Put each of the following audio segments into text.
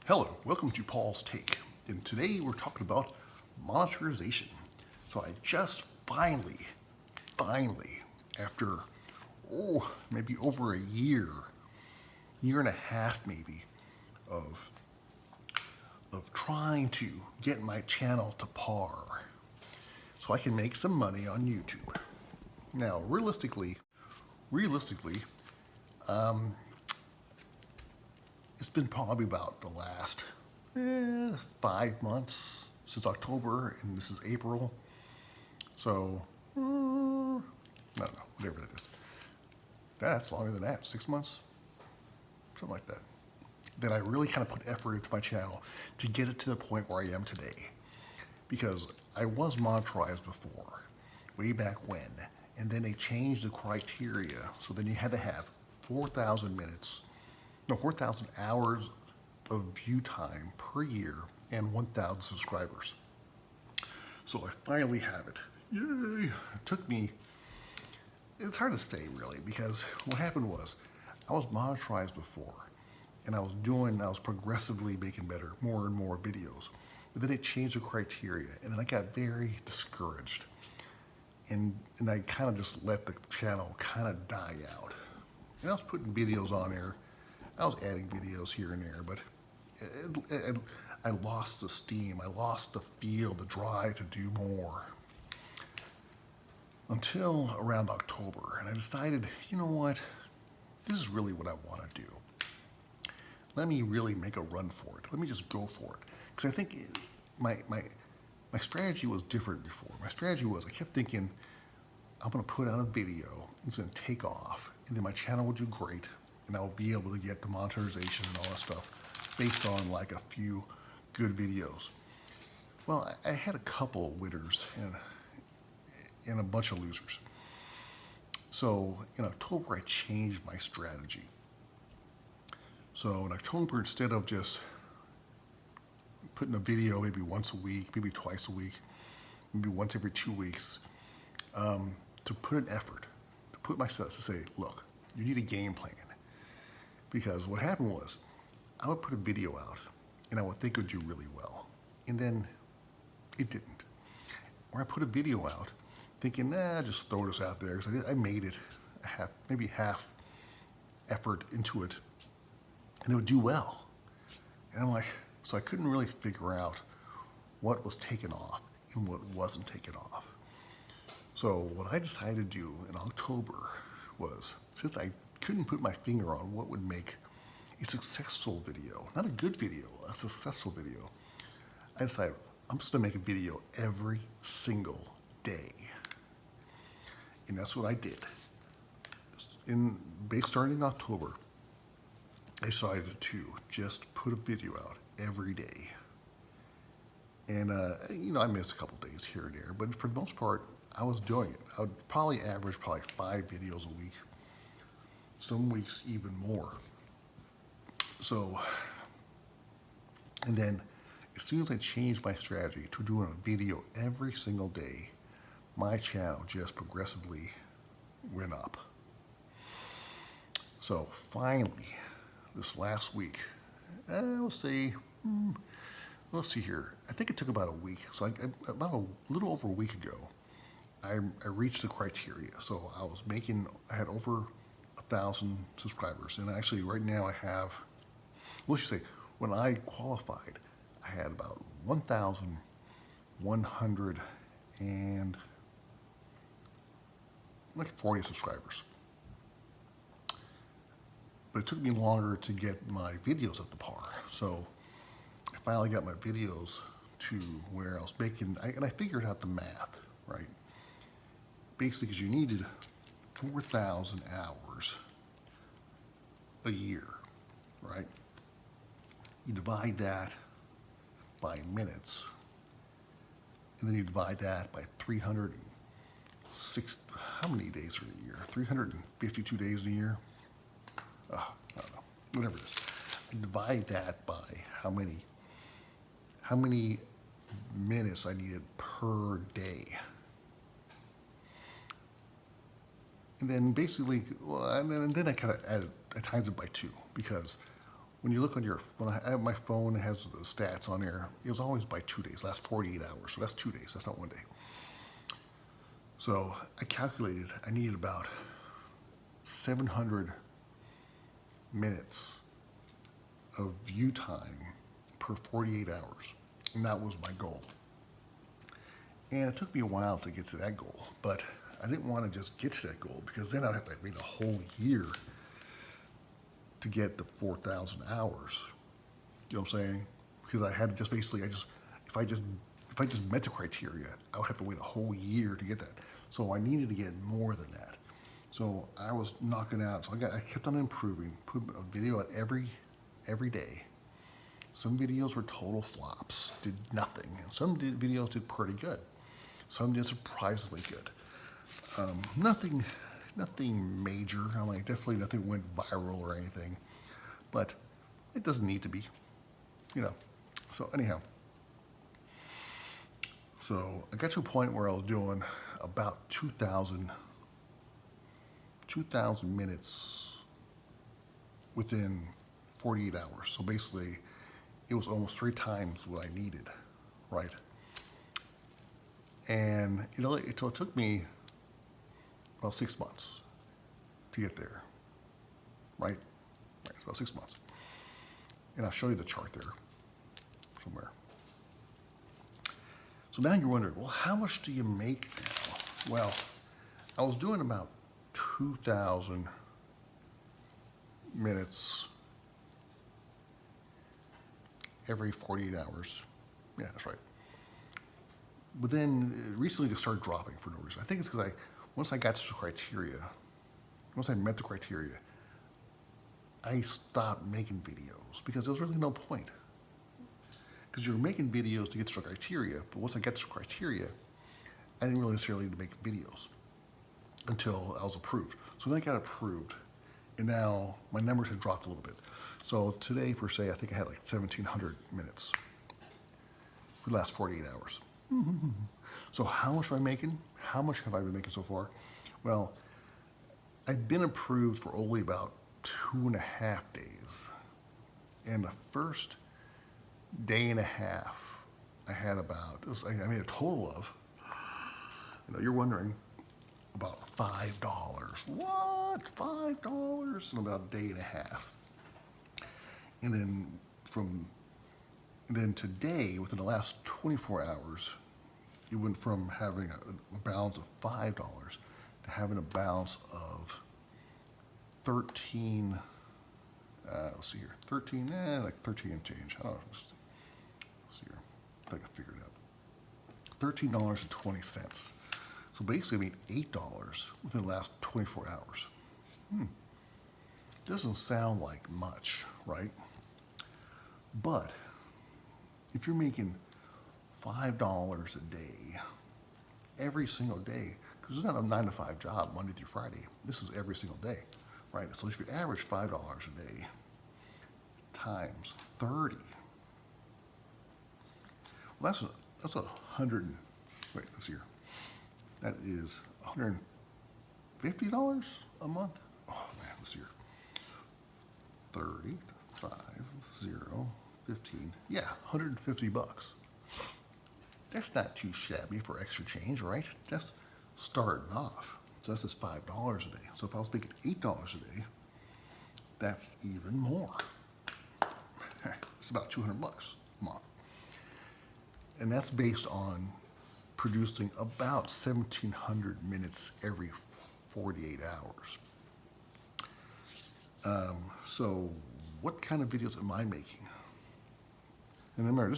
Hello, welcome to Paul's Take, and today we're talking about monetization. So I just finally, after, maybe over a year and a half maybe, of, of trying to get my channel to par so I can make some money on YouTube. Now, realistically, it's been probably about the last 5 months since October, and this is April. So, I don't know, whatever that is. That's longer than that, 6 months? Something like that. That I really kind of put effort into my channel to get it to the point where I am today. Because I was monetized before, way back when, and then they changed the criteria, so then you had to have 4,000 hours of view time per year and 1,000 subscribers. So I finally have it. Yay! It took me, it's hard to say really, because what happened was, I was monetized before, and I was progressively making better, more and more videos. But then they changed the criteria, and then I got very discouraged. And I kind of just let the channel kind of die out. And I was putting videos on there. I was adding videos here and there, but I lost the steam. I lost the feel, the drive to do more. Until around October, and I decided, you know what? This is really what I want to do. Let me really make a run for it. Let me just go for it. Because I think my strategy was different before. My strategy was, I kept thinking, I'm going to put out a video, it's going to take off, and then my channel will do great, and I will be able to get the monetization and all that stuff based on like a few good videos. Well, I had a couple winners and a bunch of losers. So in October, I changed my strategy. So in October, instead of just putting a video maybe once a week, maybe twice a week, maybe once every 2 weeks, to put an effort, to put myself, to say, look, you need a game plan. Because what happened was, I would put a video out, and I would think it would do really well. And then it didn't. Or I put a video out, thinking, just throw this out there, because I made it, maybe half effort into it, and it would do well. And I'm like, so I couldn't really figure out what was taken off and what wasn't taken off. So what I decided to do in October was, since I couldn't put my finger on what would make a successful video, not a good video, a successful video, I decided I'm just gonna make a video every single day. And that's what I did. Starting in October, I decided to just put a video out every day. And, I missed a couple days here and there, but for the most part, I was doing it. I would probably average 5 videos a week. Some weeks even more. So, and then as soon as I changed my strategy to doing a video every single day, my channel just progressively went up. So finally, this last week, let's see here. I think it took about a week. So about a little over a week ago, I reached the criteria. So I had over 1,000 subscribers. And actually right now I have, let's just say, when I qualified, I had about 1,140 subscribers. But it took me longer to get my videos up to par. So I finally got my videos to where I was making, and I figured out the math, right? Basically, because you needed 4,000 hours a year, right? You divide that by minutes, and then you divide that by 306, how many days are in a year? 352 days in a year? I don't know, whatever it is. I divide that by how many minutes I needed per day. And then basically, and then I kind of I times it by 2, because when you look on your, when I have my phone, it has the stats on there. It was always by 2 days, last 48 hours. So that's 2 days. That's not 1 day. So I calculated I needed about 700 minutes of view time per 48 hours. And that was my goal. And it took me a while to get to that goal, but I didn't want to just get to that goal because then I'd have to wait a whole year to get the 4,000 hours. You know what I'm saying? Because I had to just basically, if I just met the criteria, I would have to wait a whole year to get that. So I needed to get more than that. So I was knocking out. So I kept on improving, put a video out every day. Some videos were total flops, did nothing. And some videos did pretty good. Some did surprisingly good. Nothing major. I mean, definitely nothing went viral or anything. But it doesn't need to be, you know. So anyhow. So I got to a point where I was doing about 2,000 minutes within 48 hours. So basically, it was almost 3 times what I needed, right? And it took me about 6 months to get there, right? Right, about 6 months. And I'll show you the chart there somewhere. So now you're wondering, well, how much do you make now? Well, I was doing about 2,000 minutes every 48 hours. Yeah, that's right. But then recently it started dropping for no reason. I think it's because once I got to the criteria, once I met the criteria, I stopped making videos because there was really no point. Because you're making videos to get to the criteria, but once I got to the criteria, I didn't really necessarily need to make videos until I was approved. So then I got approved, and now my numbers have dropped a little bit. So today, per se, I think I had like 1,700 minutes for the last 48 hours. So how much am I making? How much have I been making so far? Well, I've been approved for only about 2.5 days. And the first day and a half, I had about, I made a total of, you're wondering, about $5. What? $5 in about a day and a half. And then today, within the last 24 hours, it went from having a balance of $5 to having a balance of 13, let's see here, 13, like 13 and change. I don't know, let's see here, if I can figure it out. $13.20. So basically I made $8 within the last 24 hours. Doesn't sound like much, right? But if you're making $5 a day, every single day, because it's not a 9 to 5 job, Monday through Friday. This is every single day, right? So if you average $5 a day times 30, well, that's 100. Wait, let's see here. That is $150 a month. Oh man, let's see here. 30, 5, 0, 15. Yeah, $150. That's not too shabby for extra change, right? That's starting off. So that's just $5 a day. So if I was making $8 a day, that's even more. It's about $200 a month. And that's based on producing about 1,700 minutes every 48 hours. So what kind of videos am I making? And remember,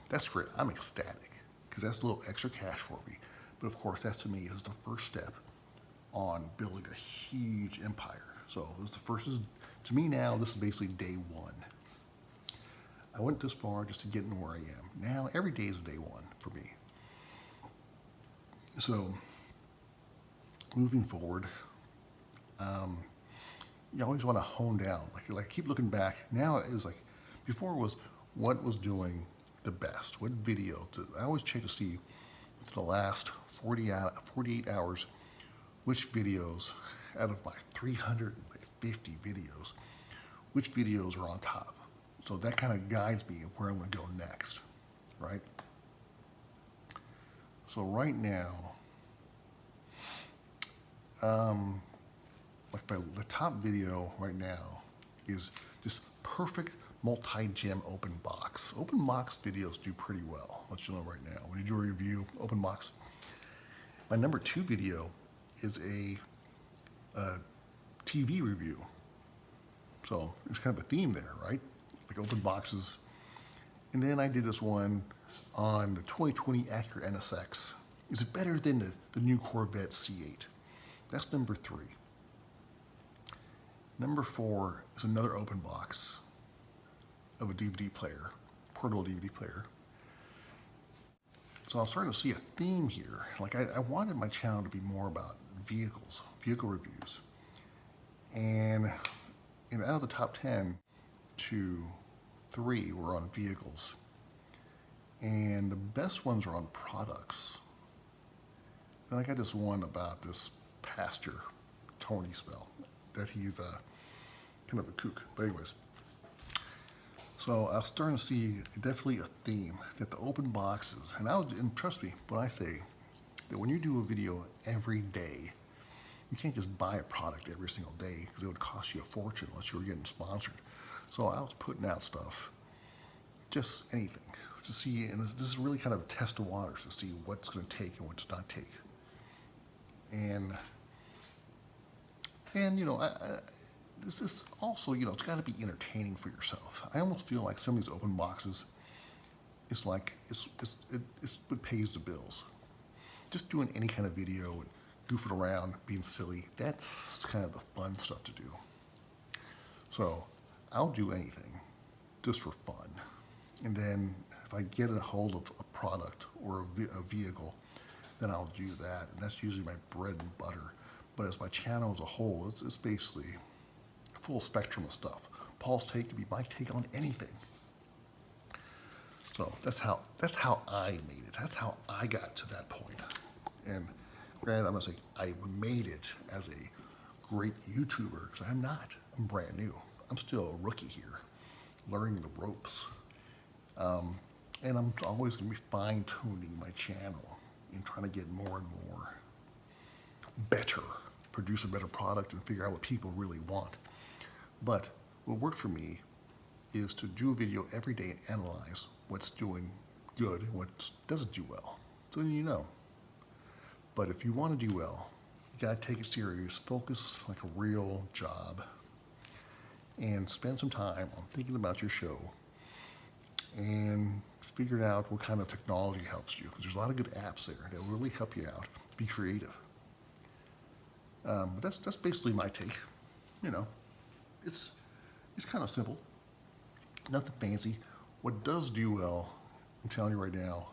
that's great. I'm ecstatic because that's a little extra cash for me. But of course, that to me is the first step on building a huge empire. So this is the first. To me now, this is basically day one. I went this far just to get in where I am. Now every day is day one for me. So moving forward, you always want to hone down. Like keep looking back. Now it is like before it was what was doing the best. What video? I always check to see for the last 48 hours which videos out of my 350 videos which videos are on top. So that kind of guides me where I'm going to go next, right? So right now, like the top video right now is just perfect multi-gem open box. Open box videos do pretty well. I'll let you know right now. When you do a review, open box. My number 2 video is a TV review. So there's kind of a theme there, right? Like open boxes. And then I did this one on the 2020 Acura NSX. Is it better than the new Corvette C8? That's number 3. Number 4 is another open box of a DVD player, portable DVD player. So I'm starting to see a theme here. Like I wanted my channel to be more about vehicles, vehicle reviews. And out of the top 10, 2, 3 were on vehicles. And the best ones are on products. Then I got this one about this pastor, Tony spell, that he's kind of a kook. But anyways, so I was starting to see definitely a theme that the open boxes, and trust me when I say that when you do a video every day, you can't just buy a product every single day because it would cost you a fortune unless you were getting sponsored. So I was putting out stuff, just anything, to see, and this is really kind of a test of waters to see what's going to take and what does not take. And you know, this is also, you know, it's got to be entertaining for yourself. I almost feel like some of these open boxes, it's like, it's what pays the bills. Just doing any kind of video and goofing around, being silly, that's kind of the fun stuff to do. So I'll do anything just for fun. And then if I get a hold of a product or a vehicle, then I'll do that. And that's usually my bread and butter. But as my channel as a whole, it's basically a full spectrum of stuff. Paul's take could be my take on anything. So that's how I made it. That's how I got to that point. And granted, I'm gonna say I made it as a great YouTuber, because I'm not. I'm brand new. I'm still a rookie here, learning the ropes. And I'm always gonna be fine-tuning my channel and trying to get more and more better, produce a better product and figure out what people really want. But what worked for me is to do a video every day and analyze what's doing good and what doesn't do well. So then you know. But if you want to do well, you gotta take it serious, focus like a real job, and spend some time on thinking about your show and figuring out what kind of technology helps you, because there's a lot of good apps there that will really help you out, be creative. But that's basically my take. You know, it's kind of simple, nothing fancy. What does do well, I'm telling you right now,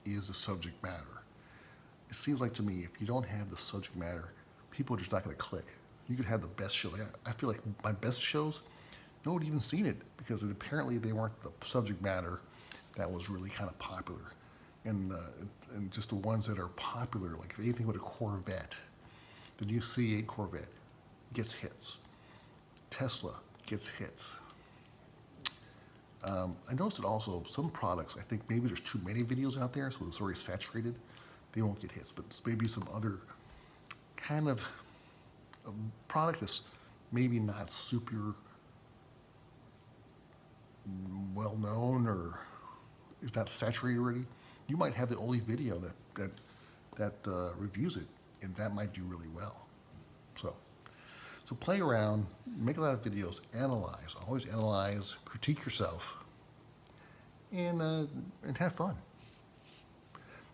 is the subject matter. It seems like to me, if you don't have the subject matter, people are just not going to click. You could have the best show. I feel like my best shows, no one even seen it because apparently they weren't the subject matter that was really kind of popular. And just the ones that are popular, like anything with a Corvette, the new C8 Corvette gets hits. Tesla gets hits. I noticed that also some products, I think maybe there's too many videos out there, so it's already saturated. They won't get hits, but maybe some other kind of product that's maybe not super well known or is not saturated already. You might have the only video that reviews it, and that might do really well. So play around, make a lot of videos, analyze, always analyze, critique yourself, and have fun.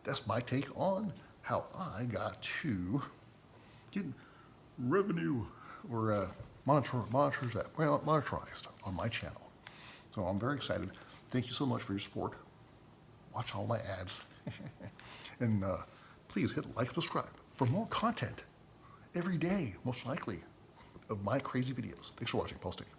That's my take on how I got to get revenue or monetized on my channel. So I'm very excited. Thank you so much for your support. Watch all my ads. And please hit like, subscribe for more content every day, most likely, of my crazy videos. Thanks for watching. Paul Steve.